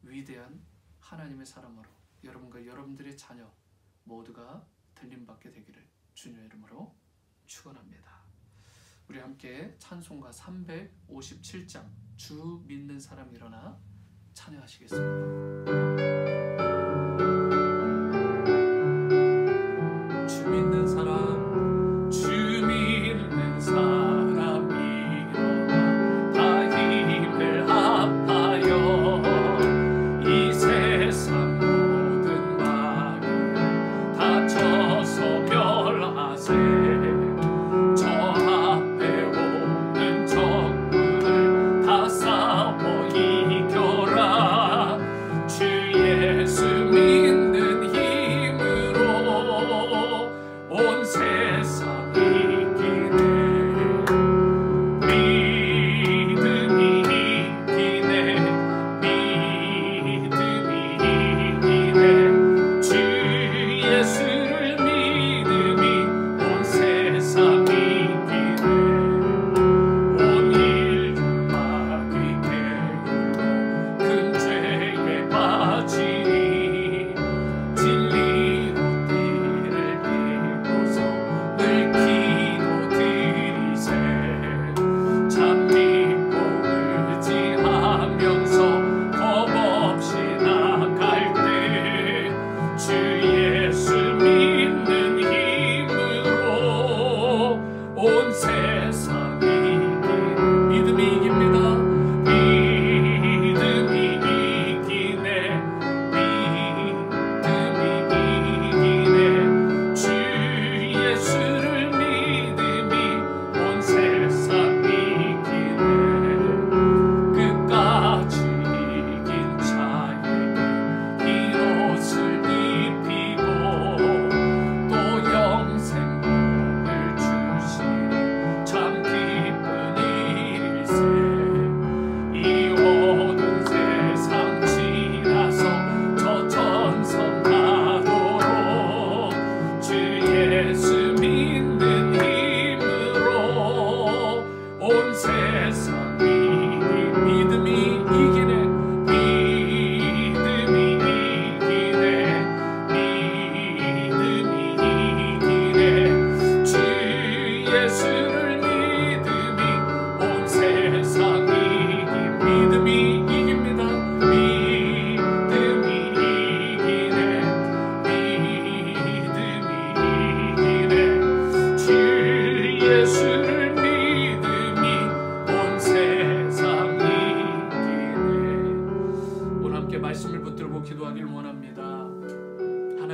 위대한 하나님의 사람으로 여러분과 여러분들의 자녀 모두가 들림받게 되기를 주님의 이름으로 축원합니다. 우리 함께 찬송가 357장 주 믿는 사람 일어나 찬양하시겠습니다. 주 믿는 사람, 주 믿는 사람 일어나 다 힘을 합하여 이 세상 모든 마귀 다쳐서 멸하세. 저 앞에 오는 적군을 다 싸워 이겨라. 주 예수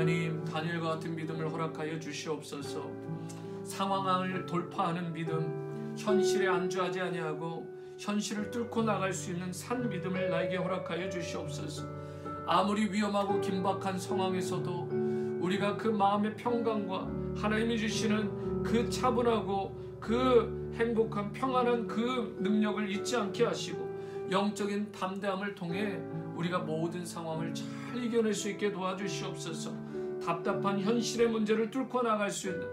하나님, 다니엘과 같은 믿음을 허락하여 주시옵소서. 상황을 돌파하는 믿음, 현실에 안주하지 아니하고 현실을 뚫고 나갈 수 있는 산 믿음을 나에게 허락하여 주시옵소서. 아무리 위험하고 긴박한 상황에서도 우리가 그 마음의 평강과 하나님이 주시는 그 차분하고 그 행복한 평안한 그 능력을 잊지 않게 하시고 영적인 담대함을 통해 우리가 모든 상황을 잘 이겨낼 수 있게 도와주시옵소서. 답답한 현실의 문제를 뚫고 나갈 수 있는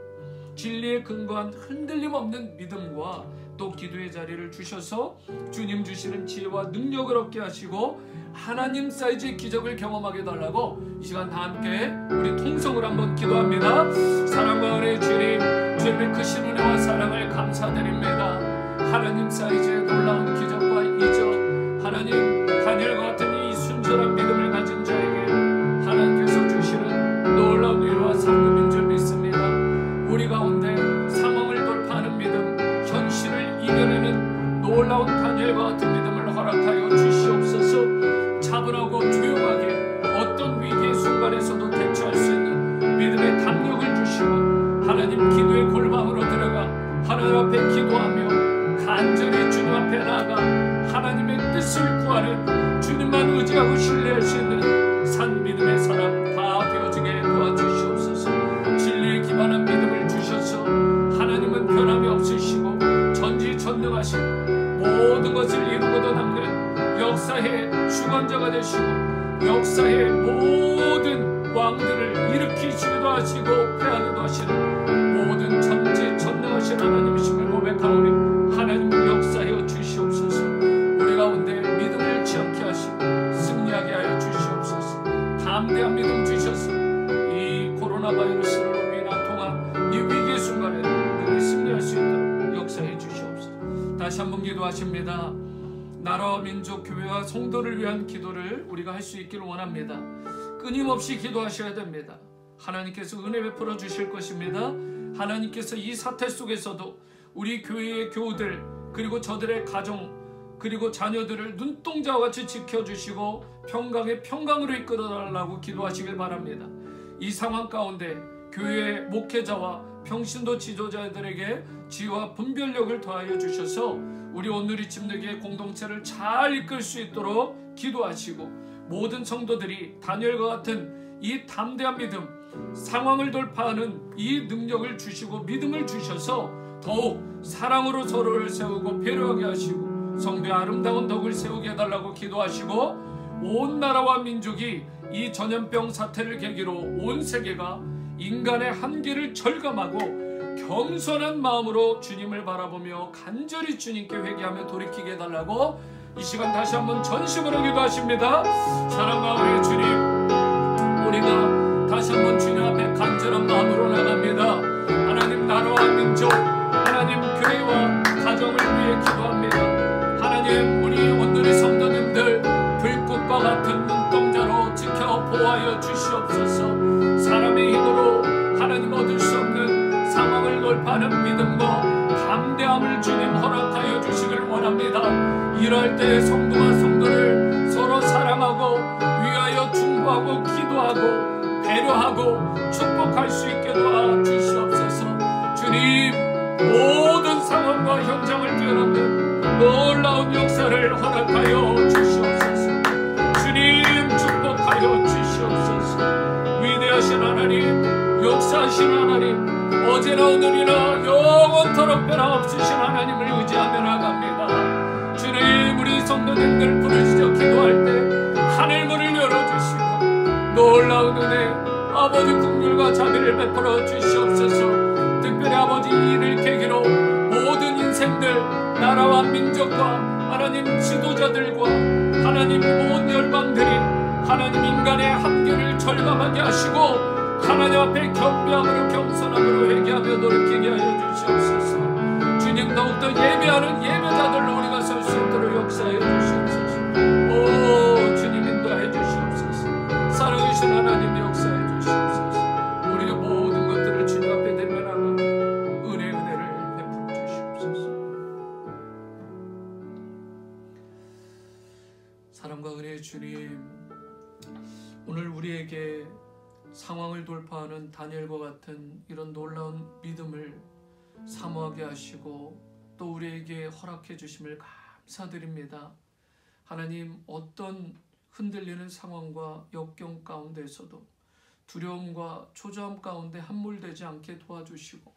진리에 근거한 흔들림 없는 믿음과 또 기도의 자리를 주셔서 주님 주시는 지혜와 능력을 얻게 하시고 하나님 사이즈의 기적을 경험하게 달라고 이 시간 다 함께 우리 통성을 한번 기도합니다. 사랑과 은혜의 주님, 주님의 크신 은혜와 사랑을 감사드립니다. 하나님 사이즈의 놀라운 기적과 이적, 하나님 다니엘과 같은 이 순전한 믿음을 가진 자에게 하나님께서 주시는 놀라운 위로와 상급인 줄 믿습니다. 우리 가운데 상황을 돌파하는 믿음, 현실을 이겨내는 놀라운 다니엘과 같은 믿음을 허락하여 주시옵소서. 차분하고 조용하게 어떤 위기의 순간에서도 대처할 수 있는 믿음의 담력을 주시고 하나님 기도의 골방으로 들어가 하나님 앞에 기도하며 간절히 주님 앞에 나아가 하나님의 뜻을 구하는 주님만 의지하고 신뢰할 수 있는 산 믿음의 사람 다 되어지게 도와주시옵소서. 진리에 기반한 믿음을 주셔서 하나님은 변함이 없으시고 전지전능하신 모든 것을 이루고도 남는 역사의 주관자가 되시고 역사의 모든 왕들을 일으키시기도 하시고 패하기도 하시는 모든 전지전능하신 하나님이심을 고백하오니 하나님 역사하여 주시옵소서. 우리 가운데 믿음을 지않게 하시고 승리하게 하여 주시옵소서. 담대한 믿음 주셔서 이 코로나 바이러스로 인한 동안 이 위기의 순간에 늘 승리할 수 있도록 역사해 주시옵소서. 다시 한번 기도하십니다. 나라와 민족, 교회와 성도를 위한 기도를 우리가 할 수 있기를 원합니다. 끊임없이 기도하셔야 됩니다. 하나님께서 은혜 베풀어 주실 것입니다. 하나님께서 이 사태 속에서도 우리 교회의 교우들 그리고 저들의 가정 그리고 자녀들을 눈동자와 같이 지켜주시고 평강의 평강으로 이끌어달라고 기도하시길 바랍니다. 이 상황 가운데 교회의 목회자와 평신도 지도자들에게 지혜와 분별력을 더하여 주셔서 우리 온누리 침례교회 공동체를 잘 이끌 수 있도록 기도하시고 모든 성도들이 다니엘과 같은 이 담대한 믿음, 상황을 돌파하는 이 능력을 주시고 믿음을 주셔서 더욱 사랑으로 서로를 세우고 배려하게 하시고 성도의 아름다운 덕을 세우게 해달라고 기도하시고 온 나라와 민족이 이 전염병 사태를 계기로 온 세계가 인간의 한계를 절감하고 겸손한 마음으로 주님을 바라보며 간절히 주님께 회개하며 돌이키게 해달라고 이 시간 다시 한번 전심으로 기도하십니다. 사랑과 은혜의 주님, 우리가 다시 한번 주님 앞에 간절한 마음으로 나갑니다. 하나님 나라와 민족, 하나님 교회와 가정을 위해 기도합니다. 하나님 우리 온누리 성도님들 불꽃과 같은 눈동자로 지켜 보호하여 주시옵소서. 사람의 힘으로 하나님 얻을 수 없는 상황을 돌파하는 믿음과 담대함을 주님 허락하여 주시길 원합니다. 이럴 때 성도와 성도를 서로 사랑하고 위하여 충고하고 기도하고 배려하고 축복할 수 있게 도와주시옵소서. 주님 모든 상황과 현장을 뛰어넘는 놀라운 역사를 허락하여 주시옵소서. 주님 축복하여 주시옵소서. 위대하신 하나님, 역사하신 하나님, 어제나 오늘이나 영원토록 변함없으신 하나님을 의지하며 나갑니다. 주님 우리 성도님들 부르짖어 기도할 때 하늘문을 열어주시고 놀라운 은혜 아버지 긍휼과 자비를 베풀어 주시옵소서. 특별히 아버지 이 일을 계기로 모든 인생들 나라와 민족과 하나님 지도자들과 하나님 모든 열방들이 하나님 인간의 한계를 절감하게 하시고 하나님 앞에 겸비함으로 겸손함으로 회개하며 돌이키게 하여 주시옵소서. 주님 더욱더 예배하는 예배자들로 우리가 설 수 있도록 역사하여 주시옵소서. 오 주님 인도하여 주시옵소서. 살아계신 하나님 역사해 주시옵소서. 우리의 모든 것들을 주님 앞에 대면하고 은혜를 베풀어 주시옵소서. 사랑과 은혜의 주님, 오늘 우리에게 상황을 돌파하는 다니엘과 같은 이런 놀라운 믿음을 사모하게 하시고 또 우리에게 허락해 주심을 감사드립니다. 하나님, 어떤 흔들리는 상황과 역경 가운데에서도 두려움과 초조함 가운데 함몰되지 않게 도와주시고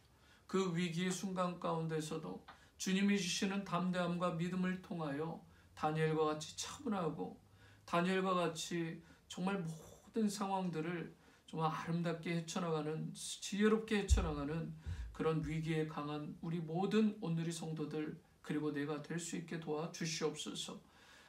그 위기의 순간 가운데서도 주님이 주시는 담대함과 믿음을 통하여 다니엘과 같이 차분하고 다니엘과 같이 정말 모든 상황들을 정말 아름답게 헤쳐나가는, 지혜롭게 헤쳐나가는 그런 위기에 강한 우리 모든 오늘의 성도들 그리고 내가 될 수 있게 도와주시옵소서.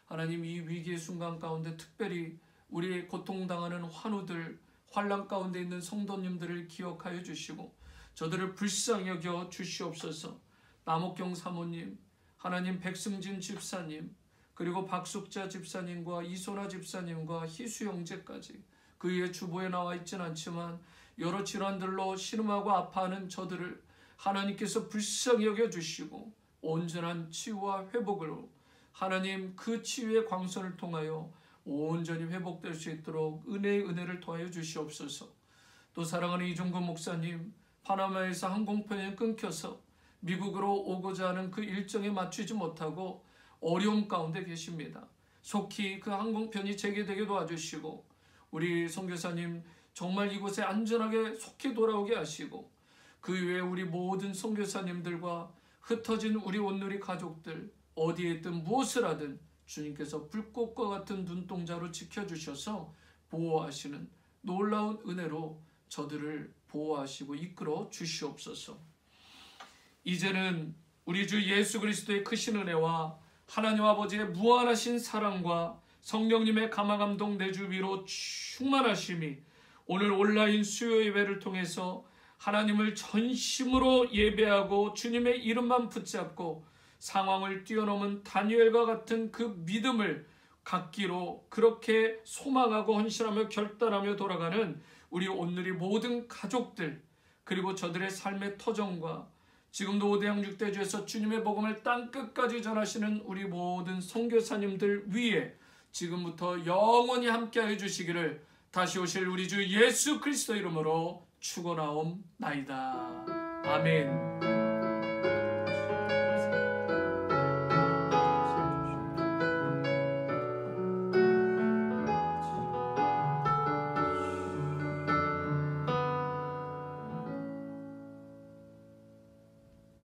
하나님, 이 위기의 순간 가운데 특별히 우리의 고통당하는 환우들, 환난 가운데 있는 성도님들을 기억하여 주시고 저들을 불쌍히 여겨 주시옵소서. 남옥경 사모님, 하나님 백승진 집사님, 그리고 박숙자 집사님과 이소나 집사님과 희수 형제까지 그 위에 주보에 나와 있지는 않지만 여러 질환들로 신음하고 아파하는 저들을 하나님께서 불쌍히 여겨주시고 온전한 치유와 회복으로 하나님 그 치유의 광선을 통하여 온전히 회복될 수 있도록 은혜의 은혜를 더하여 주시옵소서. 또 사랑하는 이종근 목사님, 파나마에서 항공편이 끊겨서 미국으로 오고자 하는 그 일정에 맞추지 못하고 어려움 가운데 계십니다. 속히 그 항공편이 재개되게 도와주시고 우리 선교사님 정말 이곳에 안전하게 속히 돌아오게 하시고 그 외에 우리 모든 선교사님들과 흩어진 우리 온누리 가족들 어디에 있든 무엇을 하든 주님께서 불꽃과 같은 눈동자로 지켜주셔서 보호하시는 놀라운 은혜로 저들을 보호하시고 이끌어 주시옵소서. 이제는 우리 주 예수 그리스도의 크신 은혜와 하나님 아버지의 무한하신 사랑과 성령님의 감화감동 내주 위로 충만하심이 오늘 온라인 수요 예배를 통해서 하나님을 전심으로 예배하고 주님의 이름만 붙잡고 상황을 뛰어넘은 다니엘과 같은 그 믿음을 갖기로 그렇게 소망하고 헌신하며 결단하며 돌아가는 우리 오늘의 모든 가족들 그리고 저들의 삶의 터전과 지금도 오대양 6대주에서 주님의 복음을 땅끝까지 전하시는 우리 모든 선교사님들 위에 지금부터 영원히 함께해 주시기를 다시 오실 우리 주 예수 그리스도 이름으로 축원하옵나이다. 아멘.